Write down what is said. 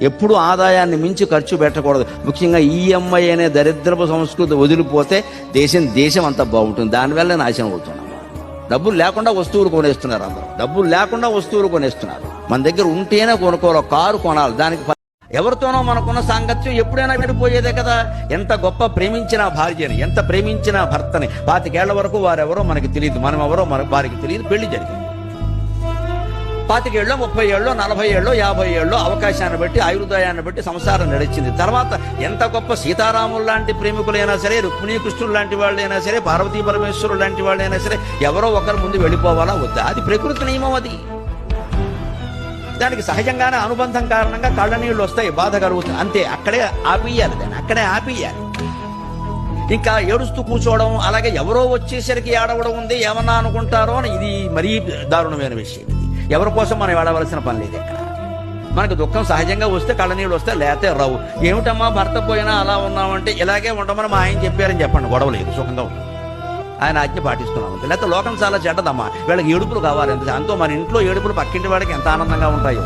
ఎప్పుడు ఆదాయాన్ని మించి ఖర్చు పెట్టకూడదు. ముఖ్యంగా ఈఎంఐ అనే దరిద్రపు సంస్కృతి వదిలిపోతే దేశం అంతా బాగుంటుంది. దానివల్ల నాశనం అవుతున్నాం. డబ్బులు లేకుండా వస్తువులు కొనేస్తున్నారు. అందరూ డబ్బులు లేకుండా వస్తువులు కొనేస్తున్నారు. మన దగ్గర ఉంటేనే కొనుక్కోవాలి. కారు కొనాలి. దానికి ఎవరితోనో మనకున్న సాంగత్యం ఎప్పుడైనా విడిపోయేదే కదా. ఎంత గొప్ప ప్రేమించిన భార్యని, ఎంత ప్రేమించిన భర్తని 25 ఏళ్ల వరకు వారెవరో మనకి తెలియదు, మనం ఎవరో వారికి తెలియదు. పెళ్లి జరిగింది. 25 ఏళ్ళు, 30 ఏళ్ళు, 40 ఏళ్ళు, 50 ఏళ్ళు అవకాశాన్ని బట్టి, ఆయుర్దాయాన్ని బట్టి సంసారం నడిచింది. తర్వాత ఎంత గొప్ప సీతారాములు లాంటి ప్రేమికులైనా సరే, రుక్మిణీ కృష్ణుడు లాంటి వాళ్ళైనా సరే, పార్వతీ పరమేశ్వరుడు లాంటి వాళ్ళైనా సరే, ఎవరో ఒకరి ముందు వెళ్ళిపోవాలా వద్దా? అది ప్రకృతి నియమం. అది దానికి సహజంగానే అనుబంధం కారణంగా కళ్ళ నీళ్ళు వస్తాయి, బాధ కలుగుతుంది. అంతే, అక్కడే ఆపియాలి. దాన్ని అక్కడే ఆపియాలి. ఇంకా ఏడుస్తూ కూర్చోవడం, అలాగే ఎవరో వచ్చేసరికి ఏడవడం ఉంది, ఏమన్నా అనుకుంటారో అని, ఇది మరీ దారుణమైన విషయం. ఎవరి కోసం మనం ఏడవలసిన పని లేదు. ఇక్కడ మనకు దుఃఖం సహజంగా వస్తే కళ్ళనీళ్ళు వస్తే, లేతే రావు. ఏమిటమ్మా భర్త పోయినా అలా ఉన్నామంటే, ఇలాగే ఉండమని మా ఆయన చెప్పారని చెప్పండి, గొడవ లేదు, సుఖంగా ఉంటుంది. ఆయన ఆజ్ఞ పాటిస్తున్నాం. లేకపోతే లోకం చాలా చెడ్డదమ్మా, వీళ్ళకి ఏడుపులు కావాలి. అంతో మన ఇంట్లో ఏడుపులు పక్కింటి వాడికి ఎంత ఆనందంగా ఉంటాయో.